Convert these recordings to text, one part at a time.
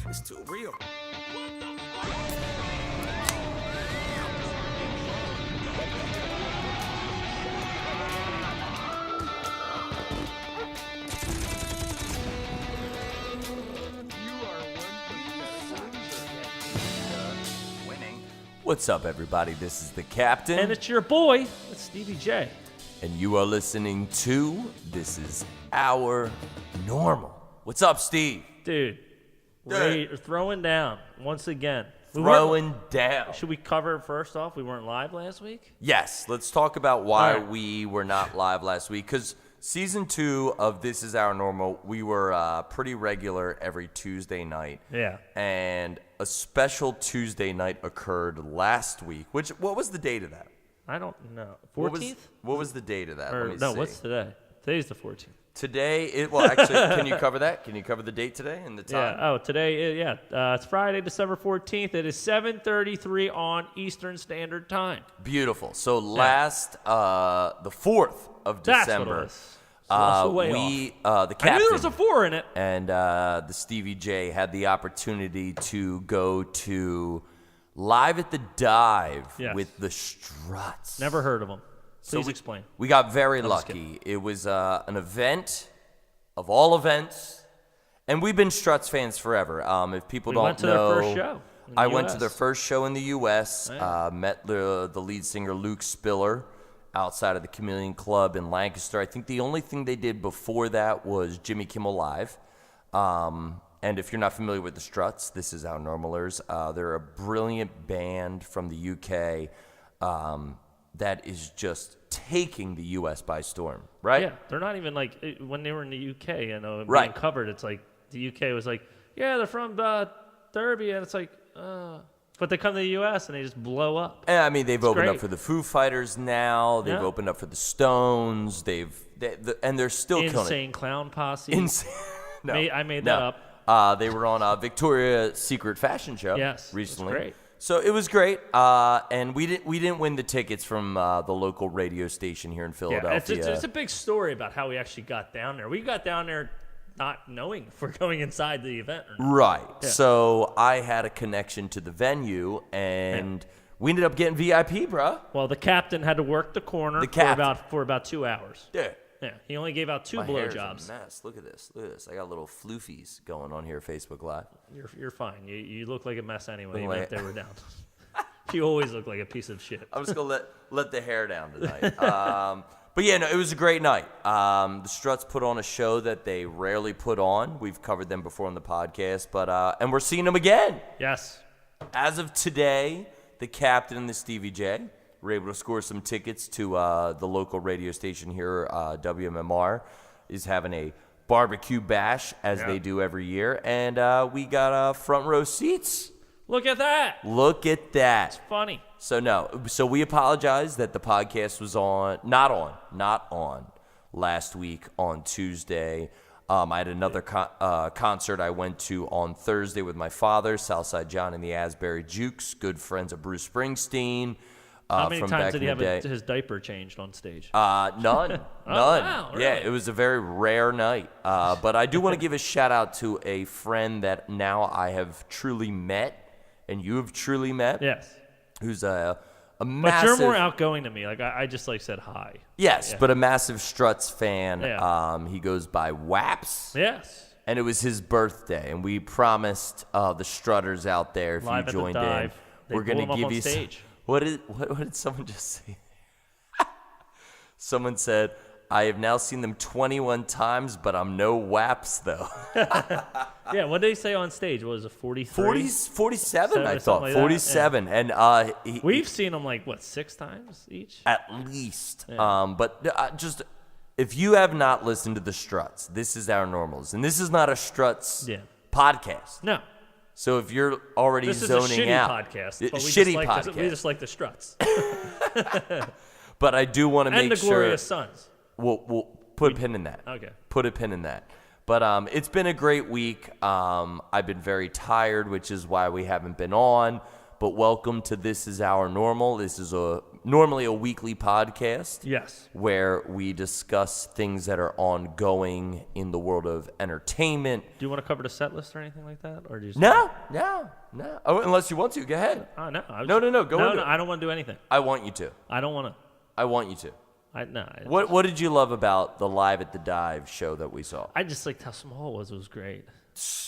It's too real. What's up, everybody? This is the Captain. And it's your boy, it's Stevie J. And you are listening to This Is Our Normal. What's up, Steve? Dude, we're throwing down once again. Throwing down. Should we cover first off? We weren't live last week? Yes, let's talk about why we were not live last week. Because season 2 of This Is Our Normal, we were pretty regular every Tuesday night. Yeah. And a special Tuesday night occurred last week. What was the date of that? I don't know. 14th? What was the date of that? Let me see. What's today? Today's the 14th. Today, actually, can you cover that? Can you cover the date today and the time? Yeah. Oh, today, it's Friday, December 14th. It is 7:33 on Eastern Standard Time. Beautiful. So last, the 4th of December, That's what it is. So the Captain, I knew there was a 4 in it. And the Stevie J had the opportunity to go to Live at the Dive with the Struts. Never heard of them. Please explain. We got very lucky. It was an event of all events, and we've been Struts fans forever. If people don't know, went to their first show. I went to their first show in the U.S. Yeah. Met the lead singer Luke Spiller outside of the Chameleon Club in Lancaster. I think the only thing they did before that was Jimmy Kimmel Live. And if you're not familiar with the Struts, This Is Our Normalers. They're a brilliant band from the UK. That is just taking the U.S. by storm, right? Yeah, they're not even like, when they were in the U.K., being covered, it's like, the U.K. was like, yeah, they're from Derby, and it's like, but they come to the U.S. and they just blow up. And, I mean, they've opened up for the Foo Fighters now. They've opened up for the Stones. And they're still killing it. Insane Clown Posse. No, I made that up. They were on Victoria's Secret Fashion Show recently. That's great. So it was great, and we didn't win the tickets from the local radio station here in Philadelphia. Yeah, it's a big story about how we actually got down there. We got down there not knowing if we're going inside the event or not. Right. Yeah. So I had a connection to the venue, and we ended up getting VIP, bro. Well, the captain had to work the corner for about 2 hours. Yeah. Yeah, he only gave out 2 blowjobs. Mess. Look at this. I got little floofies going on here, Facebook Live. You're fine. You look like a mess anyway, even if they were down. You always look like a piece of shit. I'm just gonna let the hair down tonight. But yeah, no, it was a great night. The Struts put on a show that they rarely put on. We've covered them before on the podcast, but and we're seeing them again. Yes. As of today, the Captain and the Stevie J were able to score some tickets to the local radio station here. WMMR is having a barbecue bash as they do every year, and we got front row seats. Look at that. It's funny. So we apologize that the podcast was not on last week on Tuesday. I had another concert I went to on Thursday with my father, Southside John and the Asbury Jukes, good friends of Bruce Springsteen. How many from times back did he in the have day. his diaper changed on stage? None. Wow, really? Yeah, it was a very rare night. But I do want to give a shout out to a friend that now I have truly met, and you have truly met. Yes. Who's a massive. But you're more outgoing than me. Like I just said hi. Yes, but a massive Struts fan. Yeah. He goes by Waps. Yes. And it was his birthday, and we promised the Strutters out there, if Live you joined at the in, dive. we're going to give you stage. What did someone just say? Someone said, I have now seen them 21 times, but I'm no Waps, though. Yeah, what did he say on stage? What was it, 43? 47, I thought. Like 47. Yeah. And we've seen them 6 times each? At least. Yeah. But just, if you have not listened to the Struts, This Is Our Normals. And this is not a Struts podcast. No. So if you're already zoning out. This is a shitty podcast. We just like the Struts. But I do want to make sure. And the Glorious Sons. We'll put a pin in that. Okay. Put a pin in that. But it's been a great week. I've been very tired, which is why we haven't been on. But welcome to This Is Our Normal. This is a normally a weekly podcast. Yes. Where we discuss things that are ongoing in the world of entertainment. Do you want to cover the set list or anything like that? Or do you No. Oh, unless you want to. Go ahead. No. No. Go into it. I don't want to do anything. I want you to. I don't want to. I want you to. No. What did you love about the Live at the Dive show that we saw? I just liked how small it was. It was great.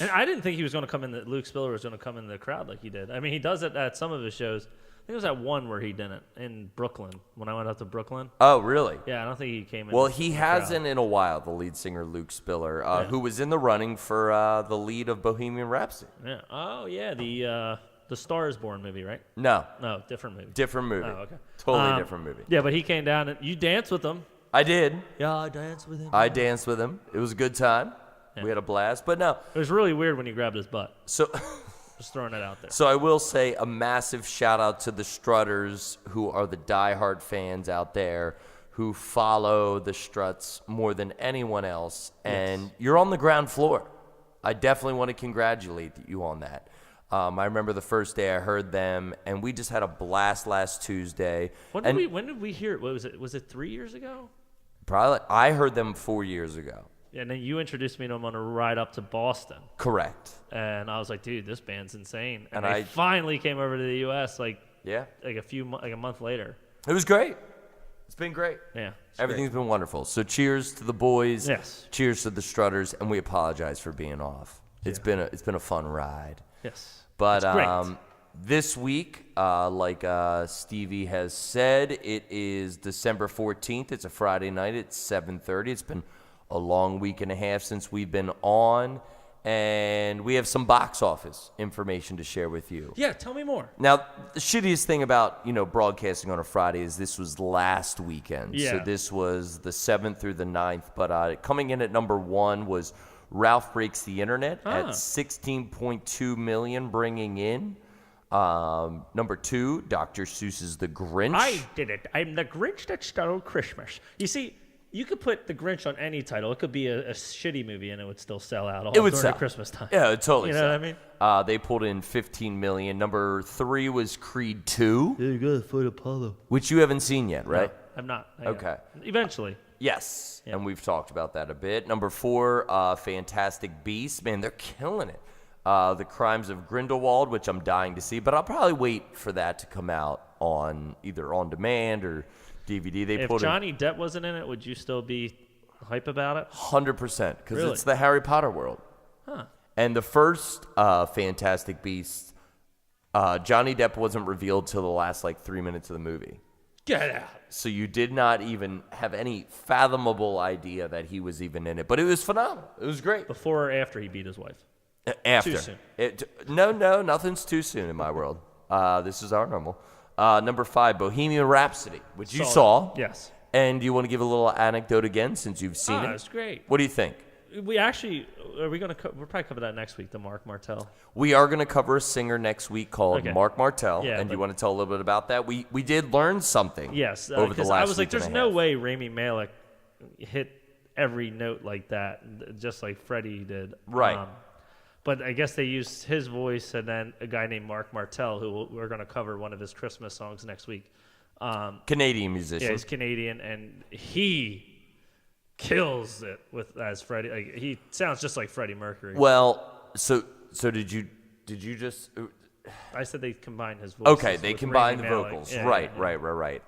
And I didn't think he was going to come in. Luke Spiller was going to come in the crowd like he did. I mean, he does it at some of his shows. I think it was at one where he didn't in Brooklyn when I went out to Brooklyn. Oh, really? Yeah, I don't think he came in. Well, he hasn't in a while. The lead singer Luke Spiller, who was in the running for the lead of Bohemian Rhapsody. Yeah. Oh, yeah. The Star Is Born movie, right? No, different movie. Different movie. Oh, okay. Totally different movie. Yeah, but he came down and you danced with him. I did. Yeah, I danced with him. I danced with him. It was a good time. Yeah. We had a blast. But no. It was really weird when you grabbed his butt. So just throwing it out there. So I will say a massive shout out to the Strutters, who are the diehard fans out there who follow the Struts more than anyone else. And you're on the ground floor. I definitely want to congratulate you on that. I remember the first day I heard them, and we just had a blast last Tuesday. When did we hear it? What was it? Was it 3 years ago? Probably. I heard them 4 years ago. Yeah, and then you introduced me to them on a ride up to Boston. Correct. And I was like, dude, this band's insane. And I finally came over to the U.S. like a month later. It was great. It's been great. Yeah. Everything's been wonderful. So cheers to the boys. Yes. Cheers to the Strutters, and we apologize for being off. It's been a fun ride. Yes. But this week, like Stevie has said, it is December 14th. It's a Friday night. It's 7:30. It's been a long week and a half since we've been on, and we have some box office information to share with you. Yeah, tell me more. Now, the shittiest thing about, broadcasting on a Friday is this was last weekend. Yeah. So this was the 7th through the 9th. But coming in at number 1 was Ralph Breaks the Internet at 16.2 million, bringing in. Number 2, Dr. Seuss's The Grinch. I did it. I'm the Grinch that stole Christmas. You see, you could put The Grinch on any title. It could be a shitty movie and it would still sell out during Christmas time. Yeah, it would totally sell. You know what I mean? They pulled in 15 million. Number 3 was Creed 2. There you go, Foot Apollo. Which you haven't seen yet, right? No, I'm not. Okay. Eventually. Yes, and we've talked about that a bit. Number 4, Fantastic Beasts. Man, they're killing it. The Crimes of Grindelwald, which I'm dying to see, but I'll probably wait for that to come out on either on demand or DVD. If Johnny Depp wasn't in it, would you still be hype about it? 100%, because Really? it's the Harry Potter world. Huh. And the first Fantastic Beasts, Johnny Depp wasn't revealed till the last 3 minutes of the movie. Get out. So you did not even have any fathomable idea that he was even in it. But it was phenomenal. It was great. Before or after he beat his wife? After. Too soon. No, nothing's too soon in my world. This is our normal. Number 5, Bohemian Rhapsody, which you saw. Yes. And you want to give a little anecdote again since you've seen it? It's great. What do you think? We actually, we'll probably cover that next week, the Mark Martel. We are going to cover a singer next week called Mark Martel. Yeah, and you want to tell a little bit about that? We did learn something. Yes. Over the last I was like, week and there's a no half. way Rami Malek hit every note like that, just like Freddie did. Right. But I guess they used his voice and then a guy named Mark Martel, who we're going to cover one of his Christmas songs next week. Canadian musician. Yeah, he's Canadian, and he kills it as Freddie. Like, he sounds just like Freddie Mercury. Well, so did you just? I said they combined his voices. Okay, they combined the vocals. Yeah, right.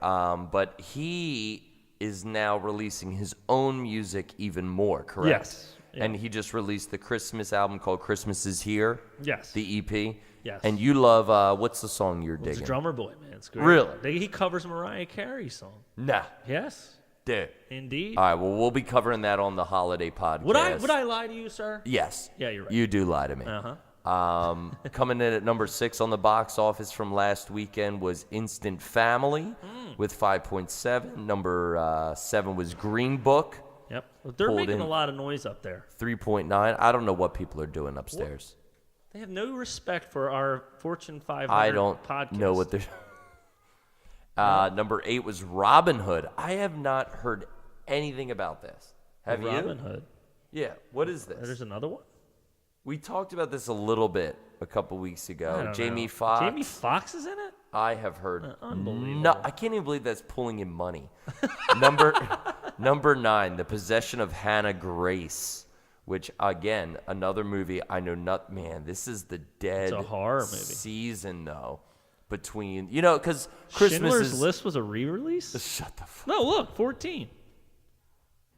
But he is now releasing his own music even more. Correct. Yes. Yeah. And he just released the Christmas album called Christmas Is Here. Yes. The EP. Yes. And you love, what's the song you're digging? It's Drummer Boy, man. It's great. Really? He covers Mariah Carey's song. Nah. Yes. Dude. Indeed. All right, well, we'll be covering that on the holiday podcast. Would I lie to you, sir? Yes. Yeah, you're right. You do lie to me. Uh-huh. Coming in at number 6 on the box office from last weekend was Instant Family with 5.7. Number 7 was Green Book. Yep. Well, they're making a lot of noise up there. 3.9. I don't know what people are doing upstairs. They have no respect for our Fortune 500 I don't podcast. know what they're Number 8 was Robin Hood. I have not heard anything about this. Have you? Robin Hood? Yeah. What is this? There's another one? We talked about this a little bit a couple weeks ago. I don't Jamie know. Foxx. Jamie Foxx is in it? I have heard. Unbelievable. No, I can't even believe that's pulling in money. Number 9, The Possession of Hannah Grace, which again, another movie I know not. Man, this is the dead It's a horror movie. season though. Between because Christmas Schindler's List was a re-release. Shut the fuck. No, look, 14.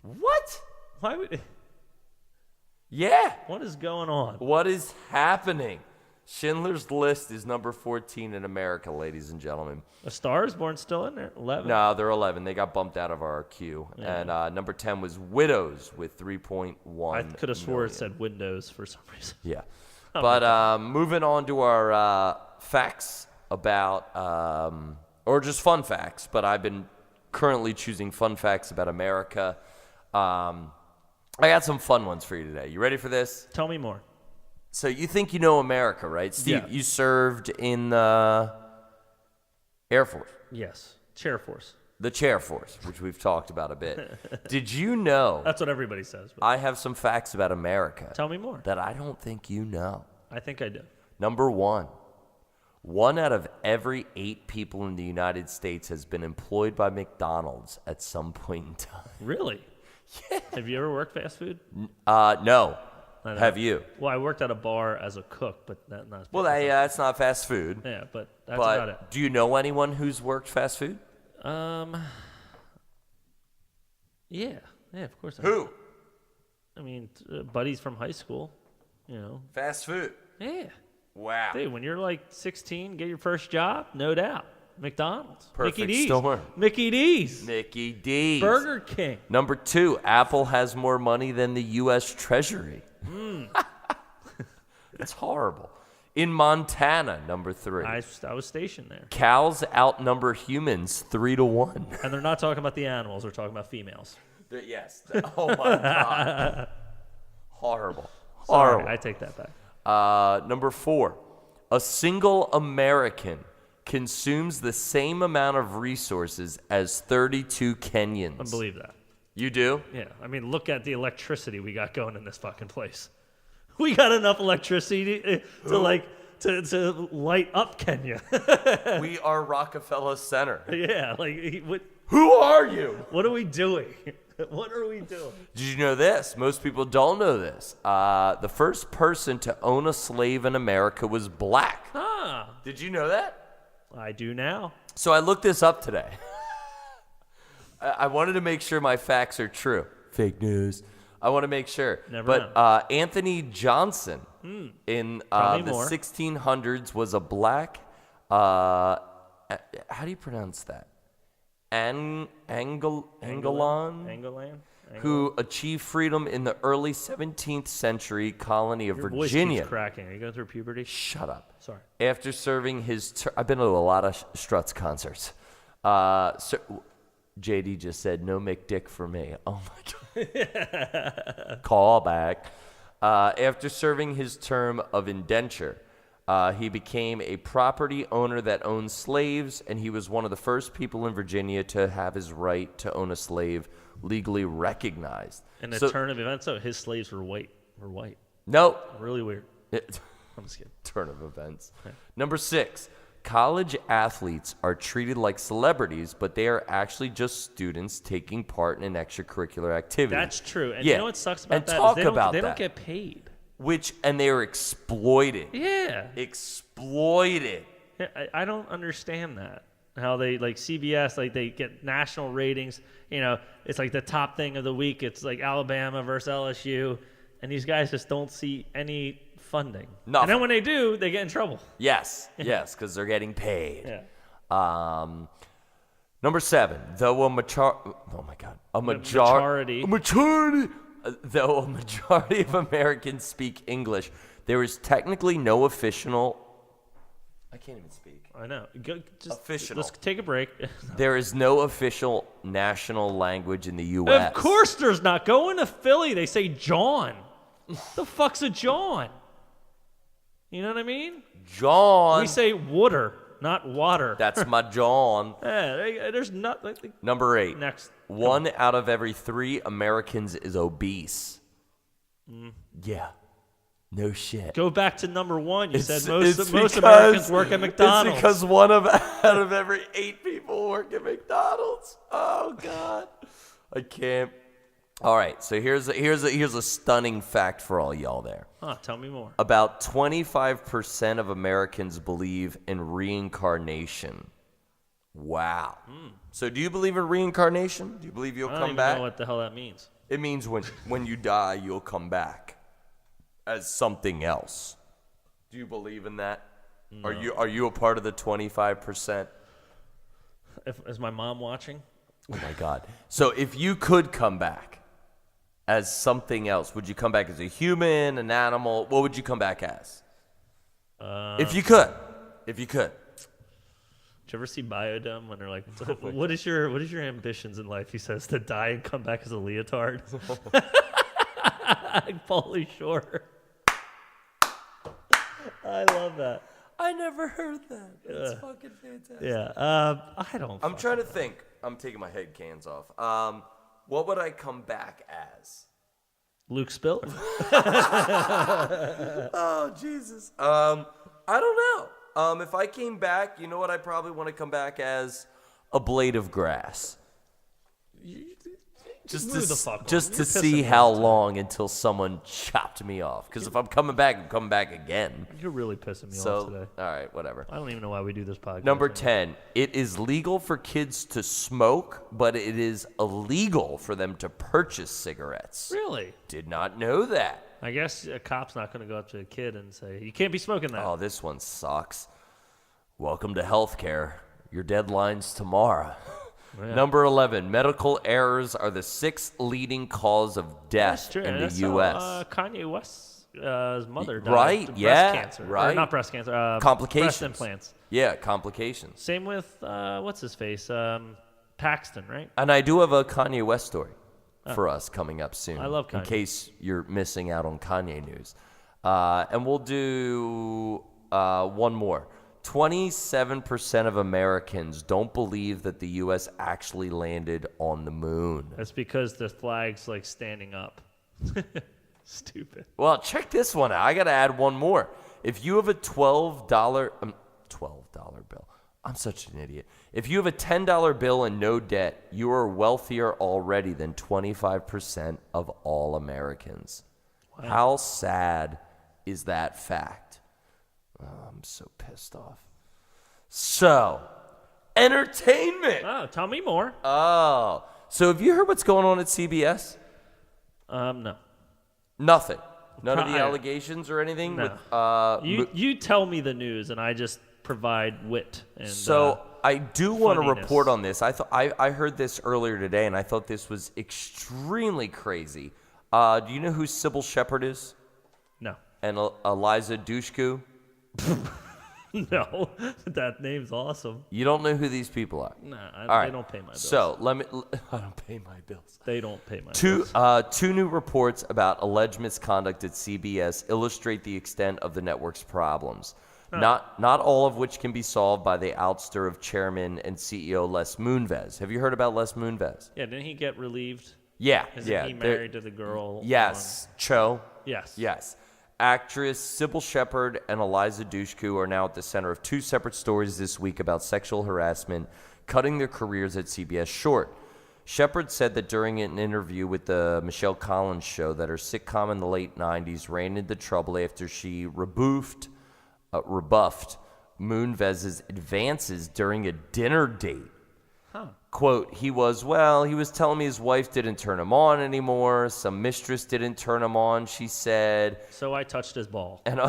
What? Why would? Yeah. What is going on? What is happening? Schindler's List is number 14 in America, ladies and gentlemen. A Star is Born still in there? 11. No, they're 11. They got bumped out of our queue. Yeah. And number 10 was Widows with 3.1 I could have swore it million. said Windows for some reason. Yeah. But moving on to our facts about, or just fun facts, but I've been currently choosing fun facts about America. I got some fun ones for you today. You ready for this? Tell me more. So you think you know America, right? Steve, Yeah. you served in the Air Force. Yes. Chair Force. The Chair Force, which we've talked about a bit. Did you know That's what everybody says. But I have some facts about America tell me more. that I don't think you know? I think I do. Number 1, 1 out of every 8 people in the United States has been employed by McDonald's at some point in time. Really? Yeah. Have you ever worked fast food? No. I know. Have you? Well, I worked at a bar as a cook, but not. Well, that's not fast food. Yeah, but that's about it. But do you know anyone who's worked fast food? Yeah, of course. Who? I mean, buddies from high school. Fast food. Yeah. Wow. Dude, when you're like 16, get your first job, no doubt. McDonald's. Perfect Mickey D's. storm. Mickey D's. Mickey D's. Burger King. Number 2, Apple has more money than the U.S. Treasury. It's horrible. In Montana, number 3. I was stationed there. Cows outnumber humans 3-1. And they're not talking about the animals, they're talking about females. Yes. Oh, my God. Horrible. Sorry, Horrible. I take that back. Number 4, a single American consumes the same amount of resources as 32 Kenyans. I believe that. You do? Yeah, I mean, look at the electricity we got going in this fucking place. We got enough electricity to light up Kenya. We are Rockefeller Center. Yeah, Who are you? what are we doing? What are we doing? Did you know this? Most people don't know this. The first person to own a slave in America was black. Ah, Did you know that? I do now. So I looked this up today. I wanted to make sure my facts are true. Fake news. I want to make sure. Never know. Anthony Johnson in the more. 1600s was a black. How do you pronounce that? Angolan? Who achieved freedom in the early 17th century colony of Your Virginia. voice keeps cracking. Are you going through puberty? Shut up. Sorry. After serving his I've been to a lot of Struts concerts. JD just said, no McDick for me. Oh, my God. Call back. After serving his term of indenture, he became a property owner that owned slaves, and he was one of the first people in Virginia to have his right to own a slave legally recognized. In the turn of events, though, his slaves were white. No. Really weird. I'm just kidding. Turn of events. Okay. Number 6, college athletes are treated like celebrities, but they are actually just students taking part in an extracurricular activity. That's true. And Yeah. you know what sucks about And that? talk Is they about don't that. get paid. And they are exploited. Yeah. Exploited. I don't understand that. How they, CBS, they get national ratings. It's like the top thing of the week. It's like Alabama versus LSU. And these guys just don't see any funding. Nothing. And then when they do, they get in trouble. Yes, because they're getting paid. Yeah. Number 7, though a majority of Americans speak English, there is technically no official. I can't even speak. I know. Official. Let's take a break. There is no official national language in the U.S. Of course there's not. Going to Philly, they say John. The fuck's a John? You know what I mean? John. We say water, not water. That's my John. Yeah, there's not. Number 8. Next. 1 out of every 3 Americans is obese. Yeah. No shit. Go back to number one. You said It's most Americans work at McDonald's. It's because one out of every 8 people work at McDonald's. Oh God, I can't. All right, so here's a stunning fact for all y'all there. Tell me more. About 25% of Americans believe in reincarnation. Wow. So do you believe in reincarnation? Do you believe you'll come back? I don't even know what the hell that means. It means when you die, you'll come back as something else. Do you believe in that? No. Are you a part of the 25%? Is my mom watching? Oh my God. So if you could come back as something else, would you come back as a human, an animal? What would you come back as? If you could. Did you ever see Biodome when they're like, what is your ambitions in life? He says to die and come back as a leotard. Pauly Shore. I love that. I never heard that. That's fucking fantastic. Yeah. I don't. I'm trying to think. I'm taking my head cans off. What would I come back as? Luke Spiller. Oh Jesus. I don't know. If I came back, you know what I probably want to come back as? A blade of grass. Just to see how long until someone chopped me off. Because if I'm coming back, I'm coming back again. You're really pissing me off today. All right, whatever. I don't even know why we do this podcast. Number 10, it is legal for kids to smoke, but it is illegal for them to purchase cigarettes. Really? Did not know that. I guess a cop's not going to go up to a kid and say, you can't be smoking that. Oh, this one sucks. Welcome to healthcare. Your deadline's tomorrow. Yeah. Number 11, medical errors are the 6th leading cause of death in the U.S. Kanye West's mother died of breast cancer. Right. Or not breast cancer. Complications. Breast implants. Yeah, complications. Same with, what's his face? Paxton, right? And I do have a Kanye West story for us coming up soon. I love Kanye. In case you're missing out on Kanye news. And we'll do one more. 27% of Americans don't believe that the U.S. actually landed on the moon. That's because the flag's like standing up. Stupid. Well, check this one out. I got to add one more. If you have a $12 bill, I'm such an idiot. If you have a $10 bill and no debt, you are wealthier already than 25% of all Americans. Wow. How sad is that fact? Oh, I'm so pissed off. So, entertainment. Oh, tell me more. Oh, so have you heard what's going on at CBS? No. Nothing. None of the allegations or anything? No. You tell me the news, and I just provide wit. And, I do want to report on this. I heard this earlier today, and I thought this was extremely crazy. Do you know who Sybil Shepherd is? No. And Eliza Dushku? No, that name's awesome. You don't know who these people are? No, right. They don't pay my bills. So I don't pay my bills. They don't pay my bills. Two new reports about alleged misconduct at CBS illustrate the extent of the network's problems. Not all of which can be solved by the ouster of chairman and CEO Les Moonves. Have you heard about Les Moonves? Yeah, didn't he get relieved? Yeah, Isn't he married to the girl? Yes, Cho. Yes. Actress Sybil Shepherd and Eliza Dushku are now at the center of 2 separate stories this week about sexual harassment, cutting their careers at CBS short. Shepherd said that during an interview with the Michelle Collins show that her sitcom in the late 90s ran into trouble after she rebuffed Moonves' advances during a dinner date. Quote, he was telling me his wife didn't turn him on anymore. Some mistress didn't turn him on, she said. So I touched his ball. And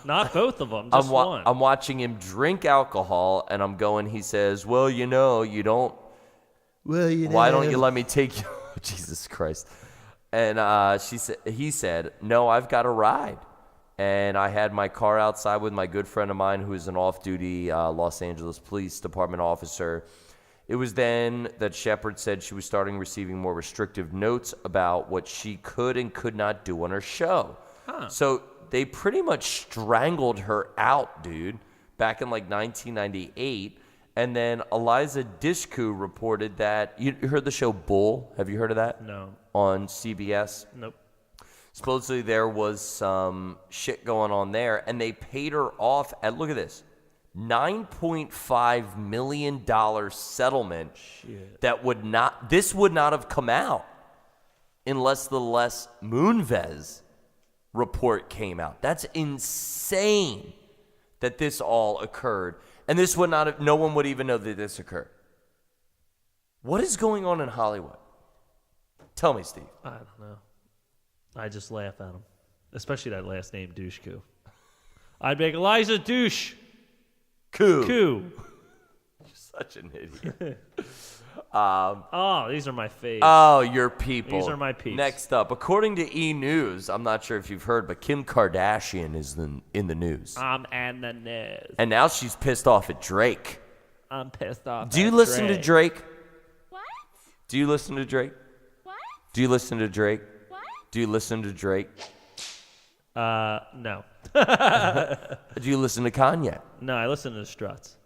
not both of them, just one. I'm watching him drink alcohol, and I'm going, he says, you don't. Why don't you let me take you? Jesus Christ. And he said, no, I've got a ride. And I had my car outside with my good friend of mine who is an off-duty Los Angeles Police Department officer. It was then that Shepherd said she was starting receiving more restrictive notes about what she could and could not do on her show. So they pretty much strangled her out, dude, back in like 1998. And then Eliza Dushku reported that, you heard the show Bull? Have you heard of that? No. On CBS? Nope. Supposedly there was some shit going on there, and they paid her off at, look at this, $9.5 million settlement. Shit. This would not have come out unless the Les Moonves report came out. That's insane that this all occurred. And this would not have, no one would even know that this occurred. What is going on in Hollywood? Tell me, Steve. I don't know. I just laugh at him, especially that last name, Dushku. I'd make Eliza douche. Coo. You're such an idiot. These are my faves. Oh, your people. These are my peeps. Next up, according to E! News, I'm not sure if you've heard, but Kim Kardashian is in the news. I'm in the news. And now she's pissed off at Drake. I'm pissed off. Do you listen to Drake? What? Do you listen to Drake? What? Do you listen to Drake? What? Do you listen to Drake? No. Do you listen to Kanye? No, I listen to the Struts.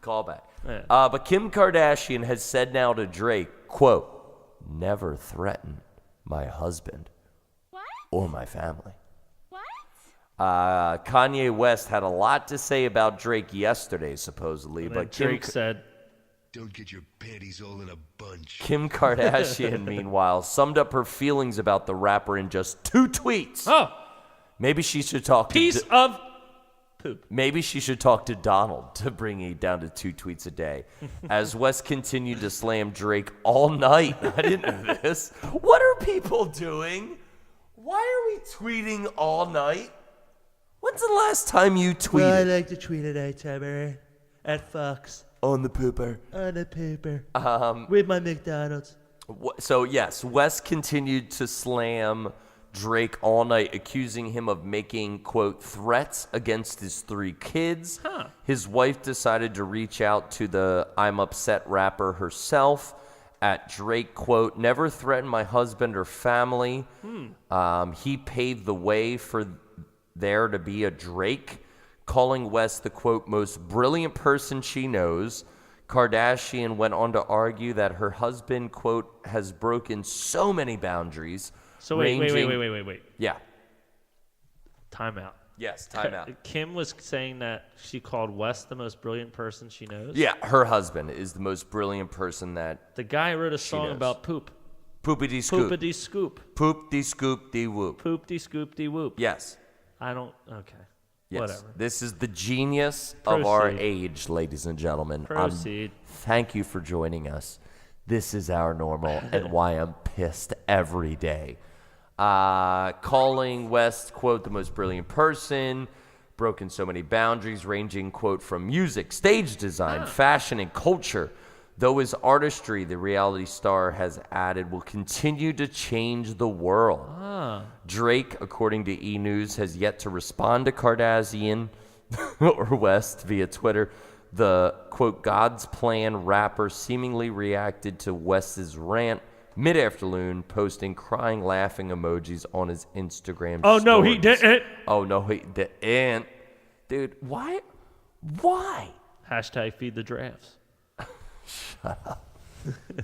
Call back. Yeah. But Kim Kardashian has said now to Drake, quote, never threaten my husband What? or my family. What? Kanye West had a lot to say about Drake yesterday, supposedly. But Drake said, don't get your panties all in a bunch. Kim Kardashian, meanwhile, summed up her feelings about the rapper in just 2 tweets. oh, Maybe she should talk piece of poop. Maybe she should talk to Donald to bring it down to 2 tweets a day. As West continued to slam Drake all night. I didn't know this. What are people doing? Why are we tweeting all night? When's the last time you tweeted? I like to tweet at nighttime, at Fox. On the pooper. On the paper. With my McDonald's. So, yes, West continued to slam Drake all night, accusing him of making, quote, threats against his 3 kids. Huh. His wife decided to reach out to the I'm Upset rapper herself at Drake, quote, never threaten my husband or family. He paved the way for there to be a Drake, calling West the, quote, most brilliant person she knows. Kardashian went on to argue that her husband, quote, has broken so many boundaries. So wait. Yeah. Time out. Yes, time out. Kim was saying that she called West the most brilliant person she knows. Yeah, her husband is the most brilliant person that... The guy wrote a song knows. about poop. Poopity scoop. Poopity scoop. Poop-de scoop de whoop. Poop-de scoop de whoop. Yes. I don't... Okay. Yes. Whatever. This is the genius of our Proceed. age, ladies and gentlemen. Proceed. Thank you for joining us. This is our normal and why I'm pissed every day. Calling West, quote, the most brilliant person, broken so many boundaries ranging, quote, from music, stage design, fashion, and culture. Though his artistry, the reality star has added, will continue to change the world. Drake, according to E! News, has yet to respond to Kardashian or West via Twitter. The, quote, God's Plan rapper seemingly reacted to West's rant mid-afternoon, posting crying, laughing emojis on his Instagram Oh, no, stories. he didn't. Oh, no, he didn't. Dude, why? Why? Hashtag feed the drafts.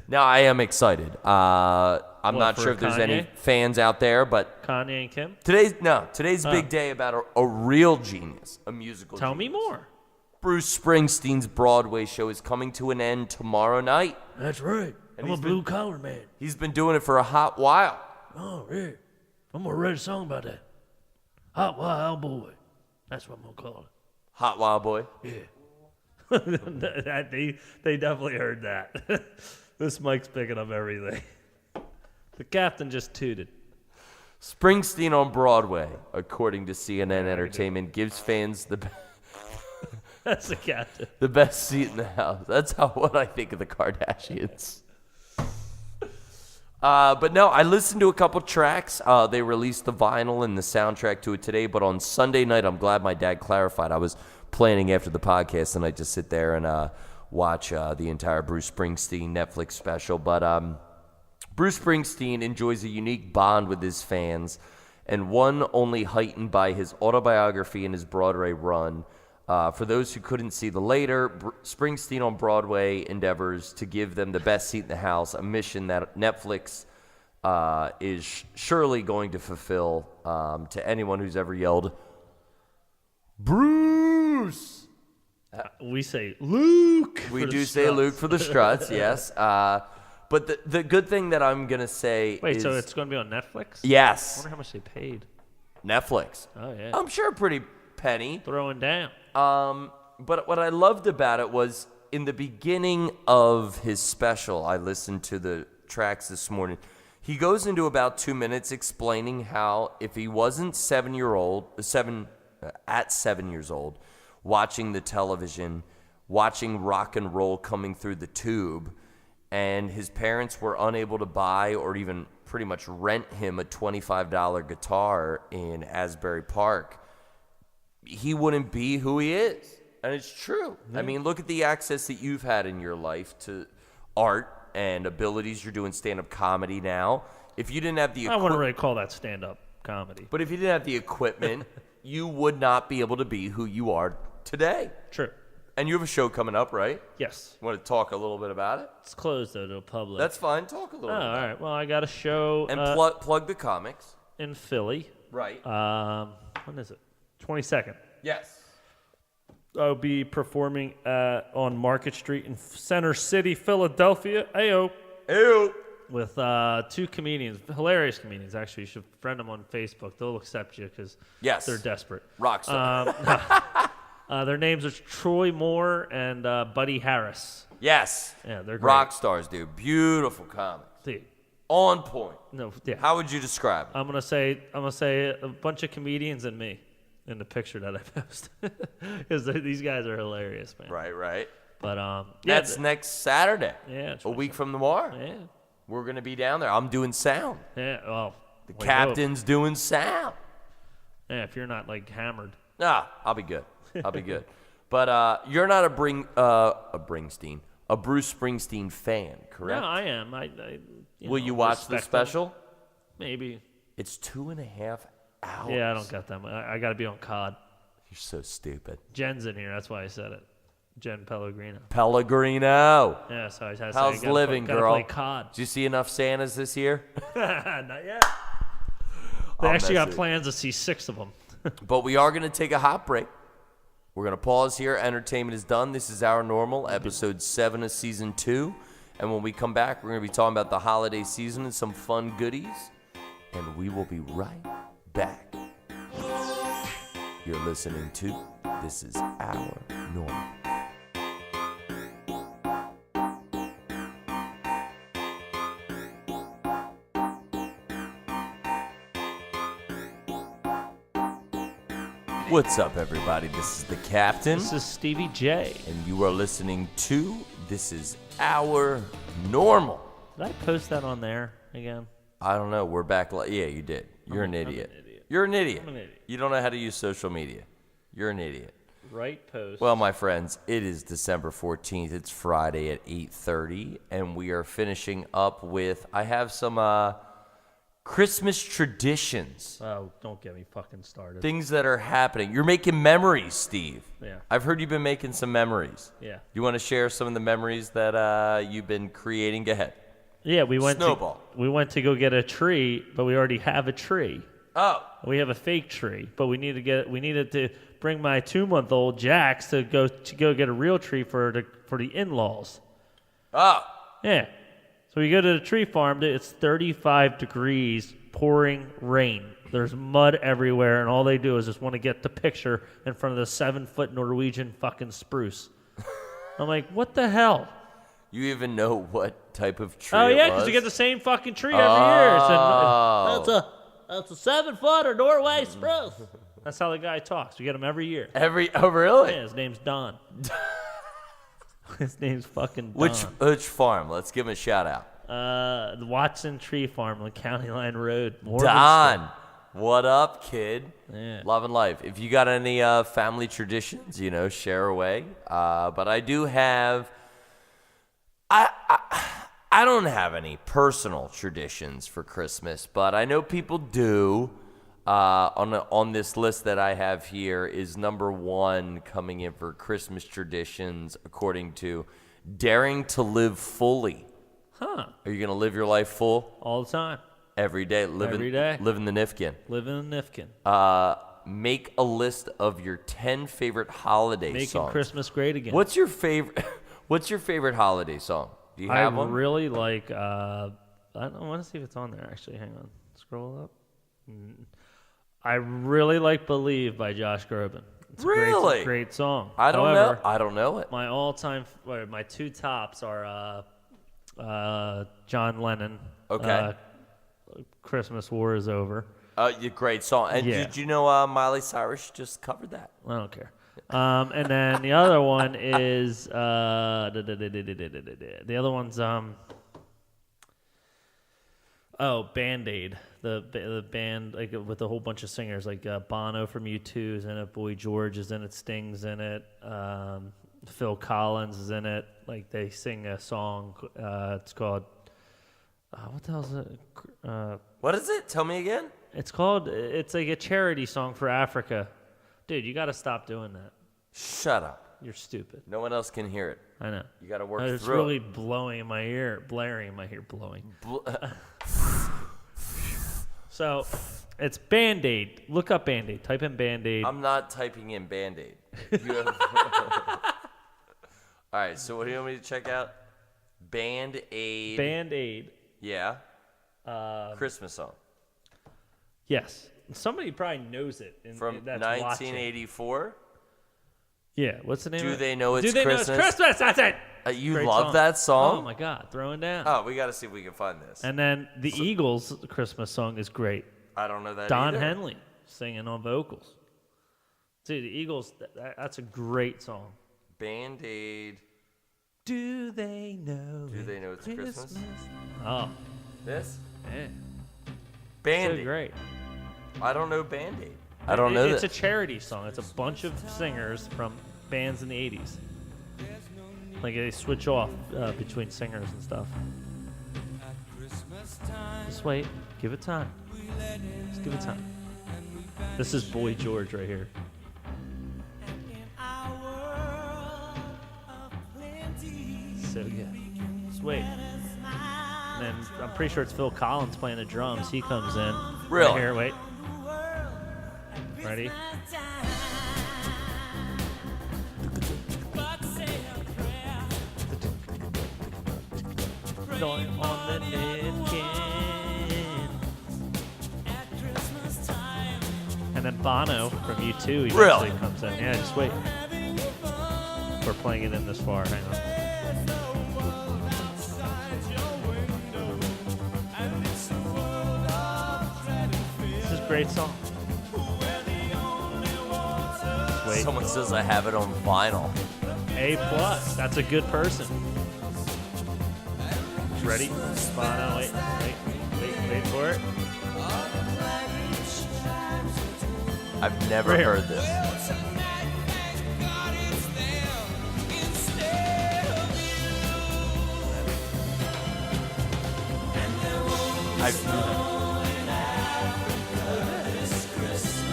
Now, I am excited. I'm What, not for sure if there's any Kanye? fans out there, but Kanye and Kim? today's a big day about a real genius, a musical Tell me genius. more. Bruce Springsteen's Broadway show is coming to an end tomorrow night. That's right. And I'm a he's been- blue collar man. He's been doing it for a hot while. Oh, yeah. I'm gonna write a song about that. Hot Wild Boy. That's what I'm gonna call Hot Wild Boy. it. Yeah. They definitely heard that. This mic's picking up everything. The captain just tooted. Springsteen on Broadway, according to CNN Entertainment, gives fans That's the captain. the best seat in the house. That's what I think of the Kardashians. But no, I listened to a couple tracks. They released the vinyl and the soundtrack to it today. But on Sunday night, I'm glad my dad clarified. I was planning after the podcast and I just sit there and watch the entire Bruce Springsteen Netflix special. But Bruce Springsteen enjoys a unique bond with his fans, and one only heightened by his autobiography and his Broadway run. For those who couldn't see the later, Springsteen on Broadway endeavors to give them the best seat in the house, a mission that Netflix is surely going to fulfill to anyone who's ever yelled, Bruce. We say Luke. We do say Luke for the Struts, yes. But the good thing that I'm going to say Wait, is... so it's going to be on Netflix? I Yes. wonder how much they paid. Netflix. Oh, yeah. I'm sure a pretty penny. Throwing down. But what I loved about it was in the beginning of his special, I listened to the tracks this morning. He goes into about 2 minutes explaining how if he wasn't 7 years old, watching the television, watching rock and roll coming through the tube, and his parents were unable to buy or even pretty much rent him a $25 guitar in Asbury Park, he wouldn't be who he is. And it's true. Yeah. I mean, look at the access that you've had in your life to art and abilities. You're doing stand-up comedy now. If you didn't have the I wouldn't really call that stand-up comedy. But if you didn't have the equipment, you would not be able to be who you are today. True. And you have a show coming up, right? Yes. You want to talk a little bit about it? It's closed, though, to the public. That's fine. Talk a little bit. All about right. Well, I got a show. And plug the comics. In Philly. Right. When is it? 22nd. Yes. I'll be performing on Market Street in Center City, Philadelphia. Ayo. With two comedians, hilarious comedians, actually. You should friend them on Facebook. They'll accept you because they're desperate. Rockstar. Their names are Troy Moore and Buddy Harris. Yes. Yeah, they're great. Rock stars, dude. Beautiful comics. Dude. On point. No, yeah. How would you describe it? I'm gonna say a bunch of comedians and me in the picture that I post because these guys are hilarious, man. Right. But that's next Saturday. Yeah, a week from tomorrow. Yeah, we're gonna be down there. I'm doing sound. Yeah, well, the captain's doing sound. Yeah, if you're not like hammered. Nah, I'll be good. But you're not a Bruce Springsteen fan, correct? No, I am. Will you watch the special? Them. Maybe. It's 2.5 hours. Yeah, I don't got that much. I got to be on COD. You're so stupid. Jen's in here. That's why I said it. Jen Pellegrino. Yeah, so I had to how's say, living, girl? Play COD. Did you see enough Santas this year? Not yet. They actually got plans to see 6 of them. But we are going to take a hot break. We're going to pause here. Entertainment is done. This is Our Normal, episode 7 of season 2. And when we come back, we're going to be talking about the holiday season and some fun goodies. And we will be right back. You're listening to This is Our Normal. What's up, everybody? This is the Captain. This is Stevie J. And you are listening to This is Our Normal. Did I post that on there again? I don't know. We're back. Yeah, you did. You're an idiot. You're an idiot. I'm an idiot. You don't know how to use social media. You're an idiot. Right post. Well, my friends, it is December 14th. It's Friday at 8:30, and we are finishing up with, I have some Christmas traditions. Oh, don't get me fucking started. Things that are happening. You're making memories, Steve. Yeah. I've heard you've been making some memories. Yeah. You want to share some of the memories that you've been creating? Go ahead. Yeah, we went Snowball. We went to go get a tree, but we already have a tree. Oh. We have a fake tree, but we needed to bring my 2-month-old Jax to go get a real tree for the in-laws. Oh. Yeah. So we go to the tree farm. It's 35 degrees, pouring rain. There's mud everywhere, and all they do is just want to get the picture in front of the 7-foot Norwegian fucking spruce. I'm like, what the hell? You even know what type of tree Oh, yeah, it was? because you get the same fucking tree every year. That's a 7-footer Norway spruce. That's how the guy talks. We get him every year. Oh, really? Yeah, his name's Don. His name's fucking Don. Which farm? Let's give him a shout out. The Watson Tree Farm on County Line Road. Don, what up, kid? Yeah. Loving life. If you got any family traditions, share away. But I do have. I don't have any personal traditions for Christmas, but I know people do. On this list that I have here is number 1 coming in for Christmas traditions, according to Daring to Live Fully. Huh. Are you going to live your life full? All the time. Every day. Every day. Living the Nifkin. Living in Nifkin. Make a list of your 10 favorite holiday Making songs. Christmas great again. What's your favorite? What's your favorite holiday song? Do you have one? I really like. I want to see if it's on there. Actually, hang on. Scroll up. I really like "Believe" by Josh Groban. It's Really? a great song. I don't However, know. I don't know it. My all-time, my two tops are John Lennon. Okay. Christmas War is Over. Great song. And Yeah. did you know Miley Cyrus just covered that? I don't care. And then the other one is the other one's Band-Aid. The band like with a whole bunch of singers like Bono from U2 is in it, Boy George is in it, Sting's in it, Phil Collins is in it. Like they sing a song. It's called what the hell is it? What is it? Tell me again. It's like a charity song for Africa. Dude, you got to stop doing that. Shut up. You're stupid. No one else can hear it. I know. You got to work It's through really it. blaring in my ear. So, it's Band-Aid. Look up Band-Aid. Type in Band-Aid. I'm not typing in Band-Aid. All right, so what do you want me to check out? Band-Aid. Band-Aid. Yeah. Christmas song. Yes. Somebody probably knows it. From that's 1984. Yeah. What's the name Do of it? they know it's Do they Christmas? know it's Christmas? That's it. You Great love song. that song? Oh, my God. Throwing down. Oh, we got to see if we can find this. And then the Eagles' Christmas song is great. I don't know that Don either. Henley singing on vocals. Dude, the Eagles, that's a great song. Band-Aid. Do they know it's Christmas? Oh, This? yeah. Band-Aid. So great. I don't know Band-Aid. I don't know It's this. a charity song. It's a bunch of singers from bands in the 80s. Like they switch off between singers and stuff. Just wait. Give it time. Just give it time. This is Boy George right here. So good. Just wait. And then I'm pretty sure it's Phil Collins playing the drums. He comes in. Really? Right here, wait. Ready? On the napkin. And then Bono from U2 eventually Really? comes in. Yeah, just wait. We're playing it in this far. Hang on. This is a great song. Just wait. Someone says I have it on vinyl. A+. That's a good person. Ready? Bono, wait for it. I've never Right here. heard this.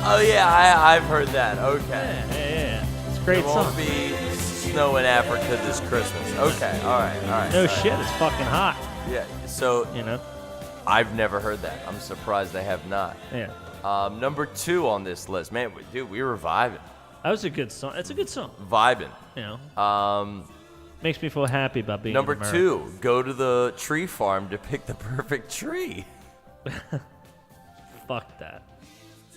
Oh yeah, I've heard that. Okay. Yeah. It's a great It won't song. be snow in Africa this Christmas. Okay, all right. No shit, it's fucking hot. Yeah, so You know? I've never heard that. I'm surprised I have not. Yeah. Number 2 on this list, man, dude, we were vibing. That was a good song. It's a good song. Vibing. You know? Makes me feel happy about being Number in America. 2, go to the tree farm to pick the perfect tree. Fuck that.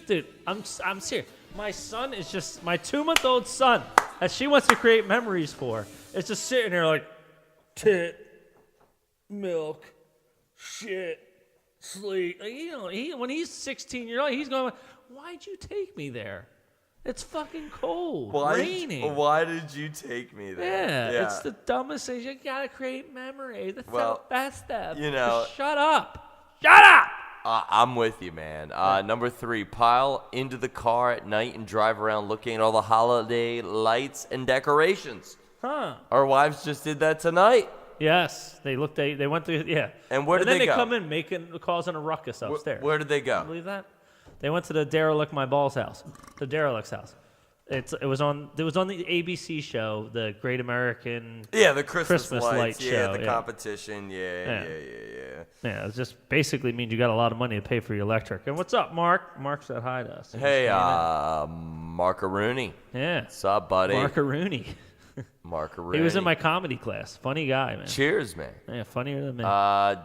Dude, I'm serious. My son is just, my 2-month-old son that she wants to create memories for, is just sitting there like, tit, milk, shit, sleep. Like, you know, when he's 16 years old, he's going, why'd you take me there? It's fucking cold, raining. Why did you take me there? Yeah, it's the dumbest thing. You gotta create memories. That's Well, the best stuff. you know- Just shut up. Shut up! I'm with you, man. Number 3, pile into the car at night and drive around looking at all the holiday lights and decorations. Huh. Our wives just did that tonight. Yes, they looked. They went through. Yeah. And where did then they go? come in causing a ruckus upstairs. Where did they Can you go? believe that? They went to the derelict my balls house, the derelict's house. It was on the ABC show, the Great American. Yeah, the Christmas Light yeah, show. the competition. Yeah. Yeah, it just basically means you got a lot of money to pay for your electric. And what's up, Mark? Mark said hi to us. Hey, Mark-a-Rooney. Yeah. What's up, buddy? Mark-a-Rooney. Mark-a-Rooney. He was in my comedy class. Funny guy, man. Cheers, man. Yeah, funnier than me.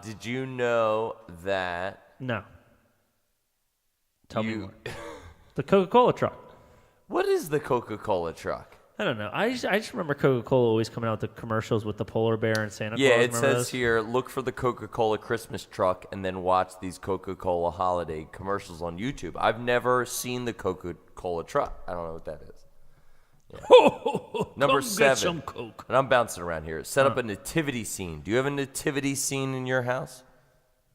Did you know that? No. Tell me more. The Coca-Cola truck. What is the Coca-Cola truck? I don't know. I just remember Coca-Cola always coming out with the commercials with the polar bear and Santa Claus. Yeah, it Remember says those? here, look for the Coca-Cola Christmas truck and then watch these Coca-Cola holiday commercials on YouTube. I've never seen the Coca-Cola truck. I don't know what that is. Yeah. Number 7. Get some Coke. And I'm bouncing around here. Set up a nativity scene. Do you have a nativity scene in your house?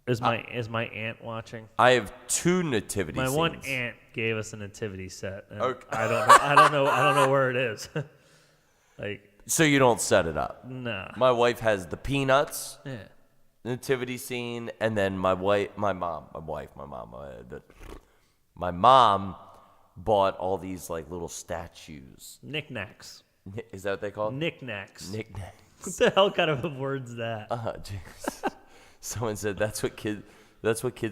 Is my aunt watching? I have 2 nativity My scenes. one aunt gave us a nativity set. And Okay. I don't know where it is. Like, So you don't set it up. nah. My wife has the Peanuts Yeah. nativity scene, and then my mom bought all these like little statues. Knickknacks. Is that what they call it? Knickknacks. Knickknacks. What the hell kind of a word's that? Jeez. Someone said that's what kids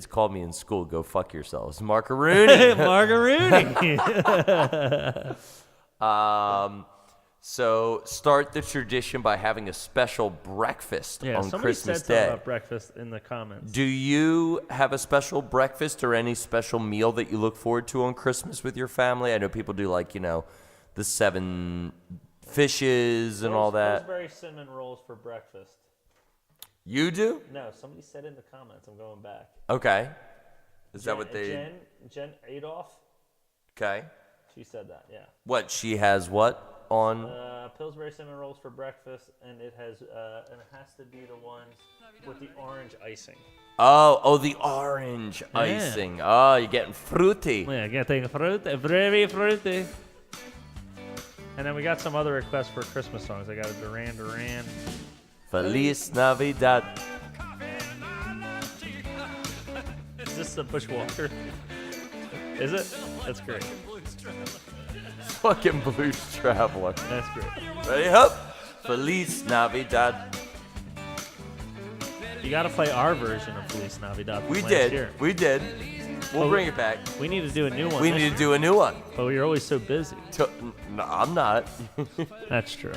called me in school. Go fuck yourselves, Mark-a-Rooney. Margaroonie. So start the tradition by having a special breakfast Yeah, on somebody Christmas said something Day. about breakfast in the comments. Do you have a special breakfast or any special meal that you look forward to on Christmas with your family? I know people do like, the 7 fishes and all that. Pillsbury cinnamon rolls for breakfast. You do? No, somebody said in the comments. I'm going back. Okay. Is that what they... Jen Adolph? Okay. She said that, yeah. What, she has what on... Pillsbury cinnamon rolls for breakfast, and it has to be the ones with the orange icing. Oh, the orange icing. Oh, you're getting fruity. Yeah, getting fruity, very fruity. And then we got some other requests for Christmas songs. I got a Duran Duran. Feliz Navidad. Is this the Bushwalker? Is it? That's great. Fucking Blues Traveler. That's great. Ready up? Feliz Navidad. You got to play our version of Feliz Navidad. From We last did. Year. We did. We'll bring it back. We need to do a new one. We this need year. to do a new one. But you're always so busy. No, I'm not. That's true.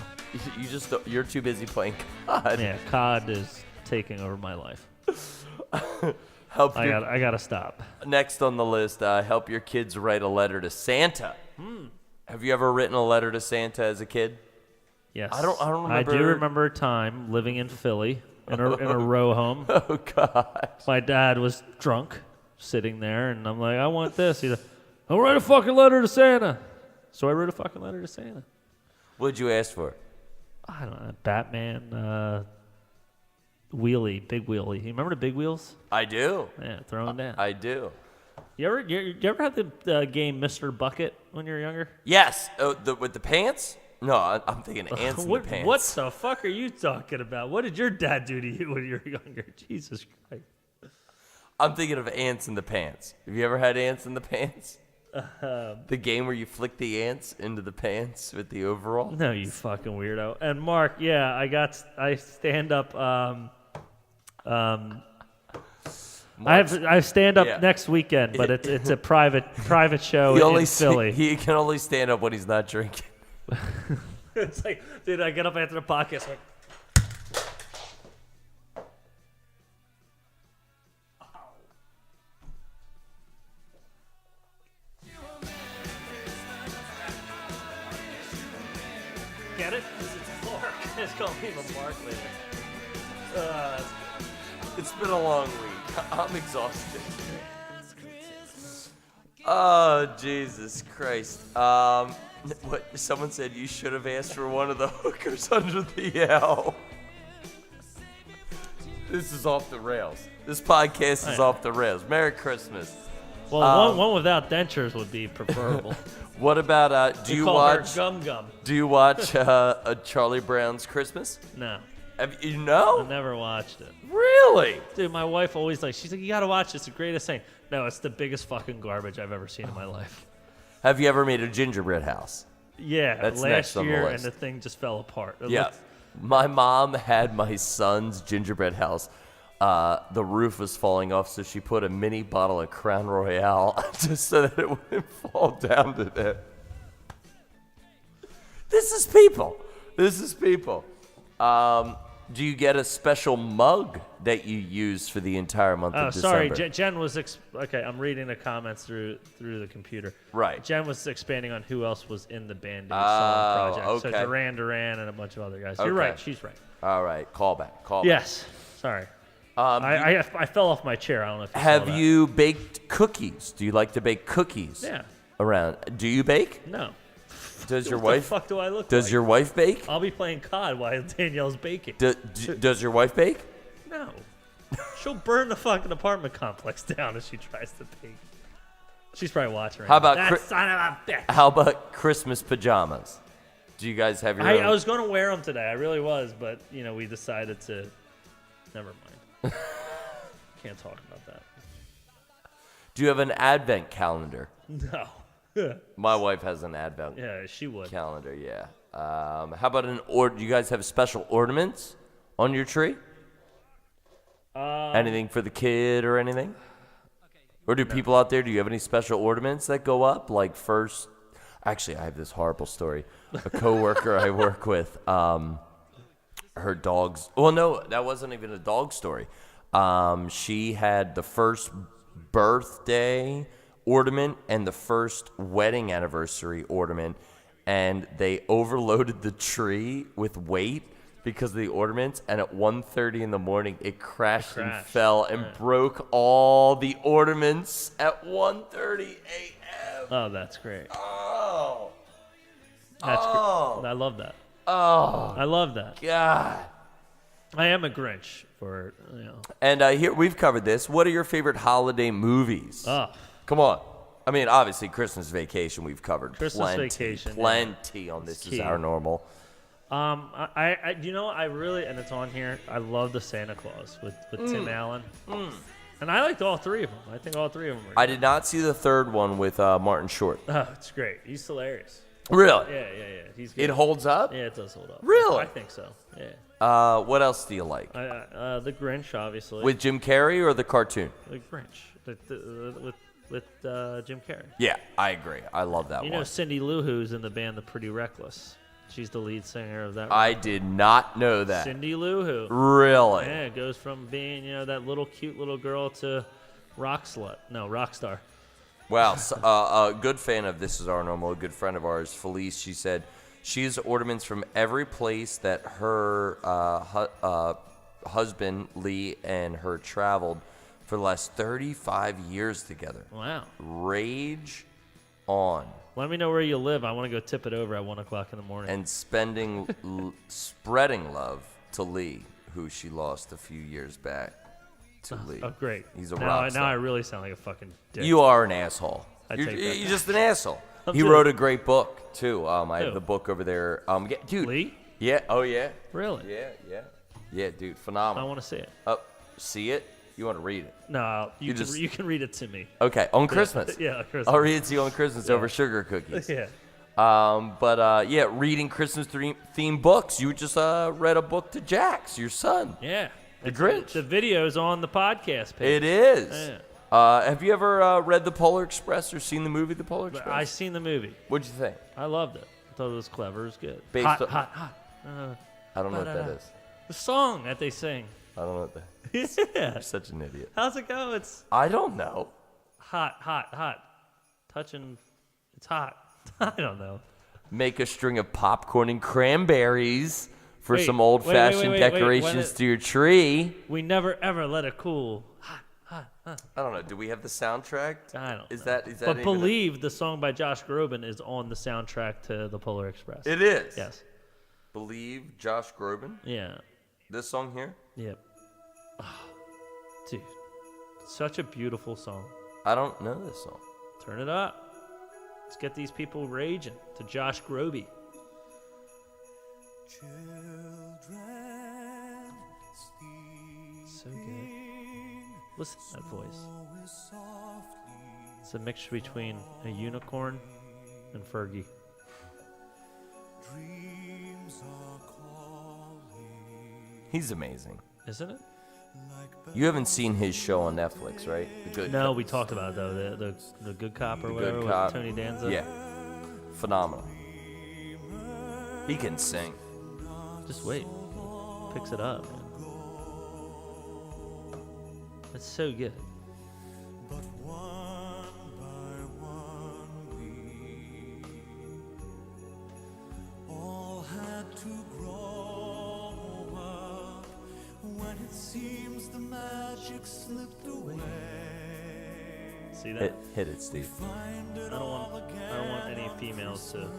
You're too busy playing COD. Yeah, COD is taking over my life. I gotta stop. Next on the list, help your kids write a letter to Santa. Have you ever written a letter to Santa as a kid? Yes. I don't remember. I do remember a time living in Philly in a row home. Oh God. My dad was drunk, sitting there, and I'm like, I want this. He's like, I'll write a fucking letter to Santa. So I wrote a fucking letter to Santa. What'd you ask for? I don't know, Batman, wheelie, big wheelie. You remember the big wheels? I do. Yeah, throwing down. I do. You ever had the game Mr. Bucket when you were younger? Yes. With the pants? No, I'm thinking ants in the pants. What the fuck are you talking about? What did your dad do to you when you were younger? Jesus Christ. I'm thinking of ants in the pants. Have you ever had ants in the pants? The game where you flick the ants into the pants with the overall? No, you fucking weirdo. And Mark, yeah, I stand up. I have stand up next weekend, but it's a private show in Philly. He can only stand up when he's not drinking. It's like, dude, I get up after the podcast. Like, get it? It's Mark. It's called me Mark later. It's been a long week. I'm exhausted. Oh, Jesus Christ. What someone said you should have asked for one of the hookers under the L. This is off the rails. This podcast is off the rails. Merry Christmas. Well, one without dentures would be preferable. What about do you watch Gum Gum? Do you watch a Charlie Brown's Christmas? No. You know? I never watched it. Really? Dude, my wife always she's like, you gotta watch it. It's the greatest thing. No, it's the biggest fucking garbage I've ever seen in my life. Have you ever made a gingerbread house? Yeah, That's next last on the year, and list. the thing just fell apart. It Yeah. looked- My mom had my son's gingerbread house. The roof was falling off, so she put a mini bottle of Crown Royale just so that it wouldn't fall down to there. This is people. This is people. Do you get a special mug that you use for the entire month Oh, of sorry. December? Jen was okay. I'm reading the comments through the computer. Right. Jen was expanding on who else was in the Band-Aid song Oh, project. So okay. Duran and a bunch of other guys. Okay. You're right. She's right. All right, call back. Yes. Sorry. I fell off my chair. I don't know if you saw Have that. you baked cookies? Do you like to bake cookies? Yeah. Around? Do you bake? No. Does your What wife? the fuck do I look Does like? your wife bake? I'll be playing COD while Danielle's baking. Does your wife bake? No. She'll burn the fucking apartment complex down if she tries to bake. She's probably watching right How now. about That son of a bitch. How about Christmas pajamas? Do you guys have your own? I was going to wear them today. I really was, but, we decided to. Never mind. Can't talk about that. Do you have an advent calendar? No. My wife has an advent Yeah, she would. calendar. Yeah. How about do you guys have special ornaments on your tree? Anything for the kid or anything? Or do people out there? Do you have any special ornaments that go up? Like first, actually, I have this horrible story. A coworker I work with, her dog's. Well, no, that wasn't even a dog story. She had the first birthday ornament and the first wedding anniversary ornament, and they overloaded the tree with weight because of the ornaments, and at 1:30 in the morning it crashed and fell and broke all the ornaments at 1:30 a.m. Oh, that's great. Oh, That's great. I love that. oh, I love that. God. I am a Grinch for, And here we've covered this. What are your favorite holiday movies? Oh, Come on. I mean, obviously, Christmas Vacation we've covered Christmas Vacation, yeah. plenty on This key. Is Our Normal. I I really, and it's on here, I love the Santa Claus with Tim Allen. And I liked all three of them. I think all three of them were I did not see the third one with Martin Short. Oh, it's great. He's hilarious. Really? Yeah. He's good. It holds up? Yeah, it does hold up. Really? I think so. Yeah. What else do you like? The Grinch, obviously. With Jim Carrey or the cartoon? The Grinch. With Jim Carrey. Yeah, I agree. I love that You one. know Cindy Lou Who's in the band The Pretty Reckless. She's the lead singer of that. I did not know that. Cindy Lou Who. Really? Yeah, it goes from being, that little cute little girl to rock star. Wow. So, a good fan of This Is Our Normal, a good friend of ours, Felice, she said she has ornaments from every place that her husband, Lee, and her traveled for the last 35 years together. Wow. Rage on. Let me know where you live. I want to go tip it over at 1 o'clock in the morning. And spreading love to Lee, who she lost a few years back to Lee. Oh, great. He's a now, rock star. Now I really sound like a fucking dick. You are an asshole. I You're, take that you're just an asshole. I'm He just- wrote a great book, too. I Who? have the book over there. Yeah, dude. Lee? Yeah. Oh, yeah. Really? Yeah, dude. I Phenomenal. want to see it. Oh, see it? You want to read it? No, you You can read it to me. Okay, on Christmas. Yeah, Christmas. I'll read it to you on Christmas over sugar cookies. Yeah. Yeah, reading Christmas themed books. You just read a book to Jax, your son. Yeah. The Grinch. The video's on the podcast page. It is. Yeah. Have you ever read The Polar Express or seen the movie The Polar But Express? I seen the movie. What'd you think? I loved it. I thought it was clever. It was good. Based hot, on- hot, hot. I don't know what that is. The song that they sing. I don't know what that is. Yeah. You're such an idiot. How's it go? It's I don't know. hot, hot, hot. Touching. It's hot. I don't know. Make a string of popcorn and cranberries for Wait, some wait, old-fashioned wait, decorations when to your tree. We never ever let it cool. I don't know. Do we have the soundtrack? I don't Is know. that But even Believe, the song by Josh Groban, is on the soundtrack to The Polar Express. It is. Yes. Believe Josh Groban. Yeah. This song here. Yep. Oh, dude, such a beautiful song. I don't know this song. Turn it up. Let's get these people raging to Josh Groby. So good. Listen to that voice. It's a mixture between a unicorn and Fergie. He's amazing. Isn't it? You haven't seen his show on Netflix, right? The Good No, Cop. we talked about it though. The Good Cop or The whatever Good with Cop. Tony Danza. Yeah. Phenomenal. He can sing. Just wait. Picks it up. Man. It's so good. See that? Hit it, Steve. I don't want any females to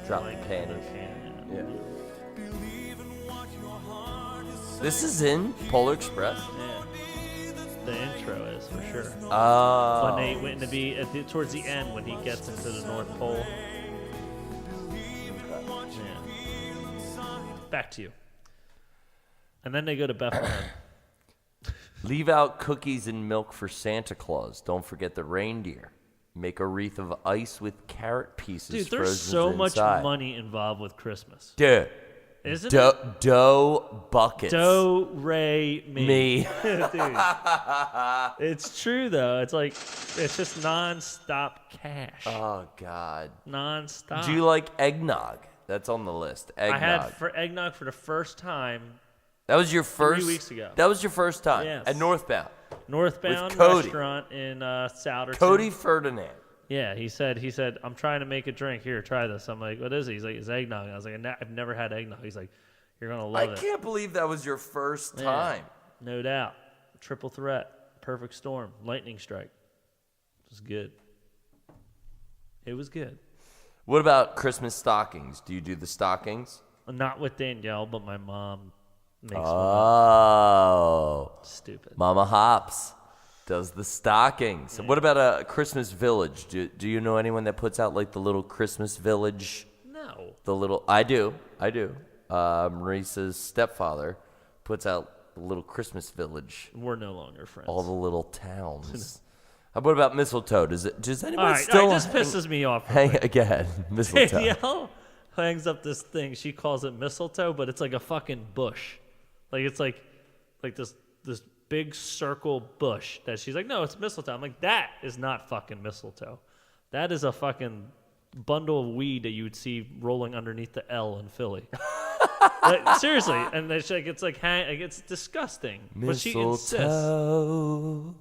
Drop like the panties. their Yeah. This is in Polar Express. Yeah. The intro is for sure. Oh. When to be towards the end when he gets into the North Pole. Yeah. Back to you. And then they go to Bethlehem. Leave out cookies and milk for Santa Claus. Don't forget the reindeer. Make a wreath of ice with carrot pieces Dude, frozen there's so much inside. money involved with Christmas. Dude. Isn't it? Dough buckets. Do, re, Me. Dude. It's true, though. It's like, it's just non-stop cash. Oh, God. Non-stop. Do you like eggnog? That's on the list. Eggnog. I had eggnog for the first time. That was your first? 3 weeks ago. That was your first time? Yes. At Northbound? Northbound With Cody. restaurant in Souderton. Cody Ferdinand. Yeah, he said, I'm trying to make a drink. Here, try this. I'm like, what is it? He's like, it's eggnog. I was like, I've never had eggnog. He's like, you're going to love I it. can't believe that was your first Yeah, time. no doubt. Triple threat. Perfect storm. Lightning strike. It was good. It was good. What about Christmas stockings? Do you do the stockings? Not with Danielle, but my mom makes one. Oh. Stupid. Mama Hops does the stockings. What about a Christmas village? Do you know anyone that puts out like the little Christmas village? No. I do. Marissa's stepfather puts out the little Christmas village. We're no longer friends. All the little towns. What about mistletoe? Does anyone All right, still this pisses me off. hang again? Mistletoe. Danielle hangs up this thing. She calls it mistletoe, but it's like a fucking bush. Like it's like this big circle bush that she's like, no, it's mistletoe. I'm like, that is not fucking mistletoe. That is a fucking bundle of weed that you would see rolling underneath the L in Philly. Like, seriously, and it's like it's disgusting. But she insists. Mistletoe.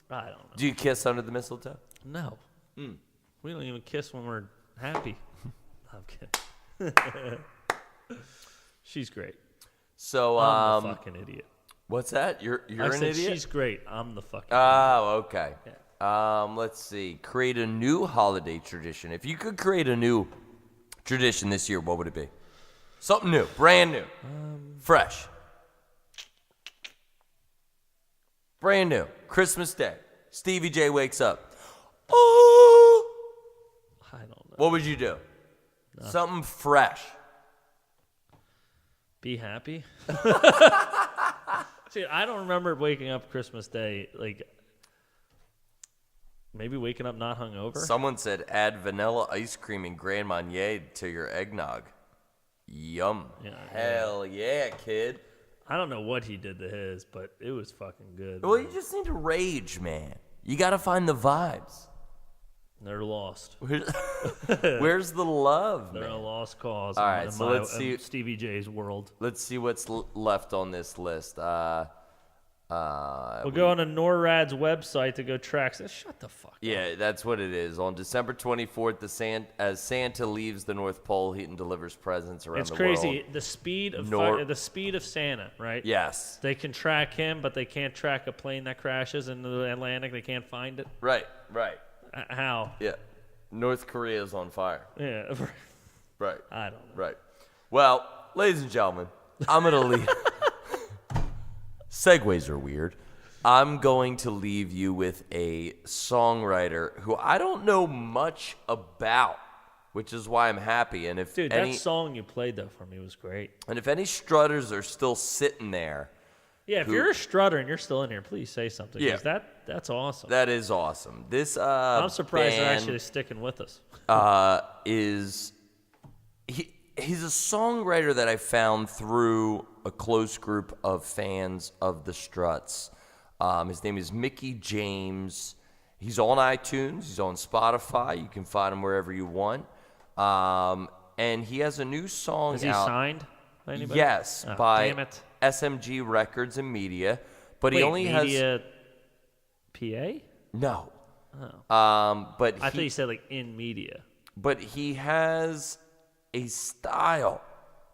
I don't know. Do you kiss under the mistletoe? No. We don't even kiss when we're happy. I'm kidding. She's great. So, I'm the fucking idiot. what's that? You're I an said idiot? she's great. I'm the fucking Oh, okay. Yeah. Let's see. Create a new holiday tradition. If you could create a new tradition this year, what would it be? Something new, brand new, fresh. Brand new. Christmas Day. Stevie J wakes up. Oh! I don't know. What would you do? Something fresh. Be happy. See, I don't remember waking up Christmas Day, like, maybe waking up not hungover. Someone said add vanilla ice cream and Grand Marnier to your eggnog. Yum. Yeah, Hell yeah, kid. I don't know what he did to his, but it was fucking good. Well, you just need to rage, man. You got to find the vibes. They're lost. Where's the love, They're man? a lost cause. All right, so let's see. Stevie J's world. Let's see what's left on this list. We'll go on to NORAD's website to go track. Shut the fuck up. Yeah, that's what it is. On December 24th, as Santa leaves the North Pole, he delivers presents around It's the crazy. world. The speed of the speed of Santa, right? Yes. They can track him, but they can't track a plane that crashes into the Atlantic. They can't find it. Right. How? Yeah. North Korea is on fire. Yeah. Right. I don't know. Right. Well, ladies and gentlemen, I'm going to leave. Segues are weird. I'm going to leave you with a songwriter who I don't know much about, which is why I'm happy. And if Dude, that song you played though for me was great. And if any strutters are still sitting there Yeah, if you're a strutter and you're still in here, please say something. Yeah. 'Cause that's awesome. That is awesome. This I'm surprised they're band, actually sticking with us. He's a songwriter that I found through a close group of fans of the Struts. His name is Micky James. He's on iTunes. He's on Spotify. You can find him wherever you want. And he has a new song Is he out. signed by anybody? Yes, Oh, by damn it. SMG Records and Media. But Wait, he only media PA? no. Oh. But I thought you said like in media. But he has a style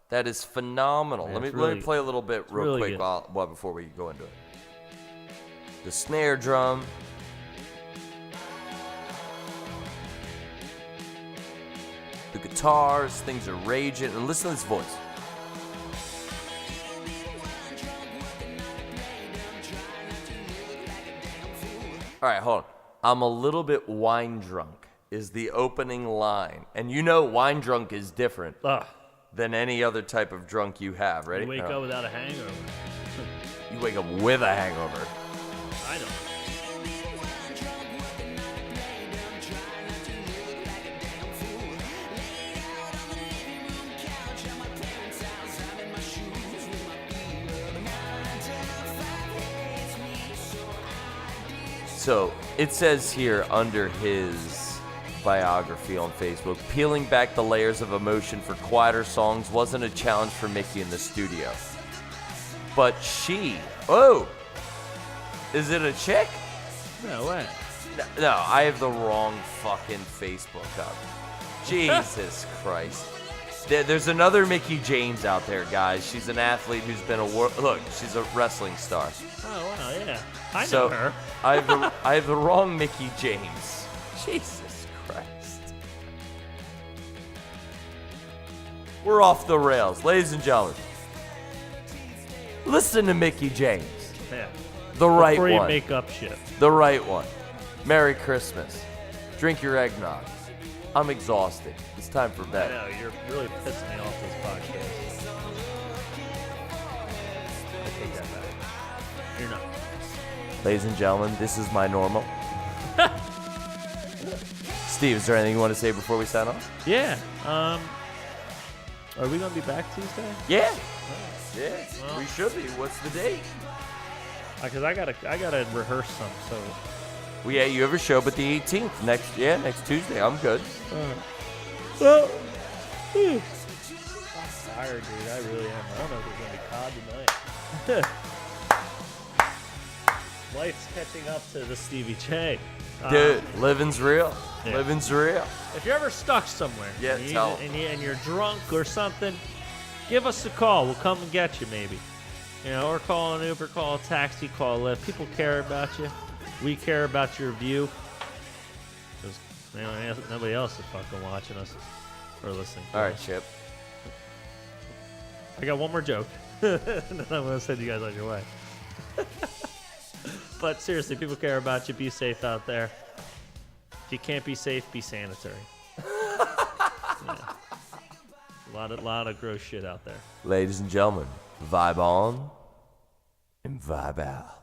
that is phenomenal. Man, let me it's really- play a little bit real really quick good. before we go into it. The snare drum. The guitars, things are raging, and listen to this voice. All right, hold on. I'm a little bit wine drunk is the opening line. And you know wine drunk is different Ugh. than any other type of drunk you have. Ready? You wake All right. up without a hangover. You wake up with a hangover. I don't. So it says here under his biography on Facebook, peeling back the layers of emotion for quieter songs wasn't a challenge for Micky in the studio. But is it a chick? No way. No, I have the wrong fucking Facebook up. Jesus Christ. There's another Micky James out there, guys. She's an athlete who's been look, she's a wrestling star. Oh, wow, yeah. I So know her. I have the wrong Micky James. Jesus Christ. We're off the rails, ladies and gentlemen. Listen to Micky James. Yeah. The right Before you one. make up shit. The right one. Merry Christmas. Drink your eggnog. I'm exhausted. It's time for I bed. know, you're really pissing me off this podcast. I take that back. You're not. Ladies and gentlemen, this is my normal. Steve, is there anything you want to say before we sign off? Yeah. Are we gonna be back Tuesday? Yeah. Yeah, Well. we should be. What's the date? Because I gotta rehearse some. So. Well, yeah, you have a show, but the 18th next Tuesday. I'm good. Well. I'm tired, dude. I really am. I don't know if there's gonna be COD tonight. Life's catching up to the Stevie J. Dude, living's real. Yeah. Living's real. If you're ever stuck somewhere, Yeah, and, tell 'em. and you're drunk or something, give us a call. We'll come and get you, maybe. You know, or call an Uber, call a taxi, call a Lyft. People care about you. We care about your view. Because nobody else is fucking watching us or listening. To All right, us. Chip. I got one more joke. And then I'm going to send you guys on your way. But seriously, people care about you. Be safe out there. If you can't be safe, be sanitary. Yeah. A lot of gross shit out there. Ladies and gentlemen, vibe on and vibe out.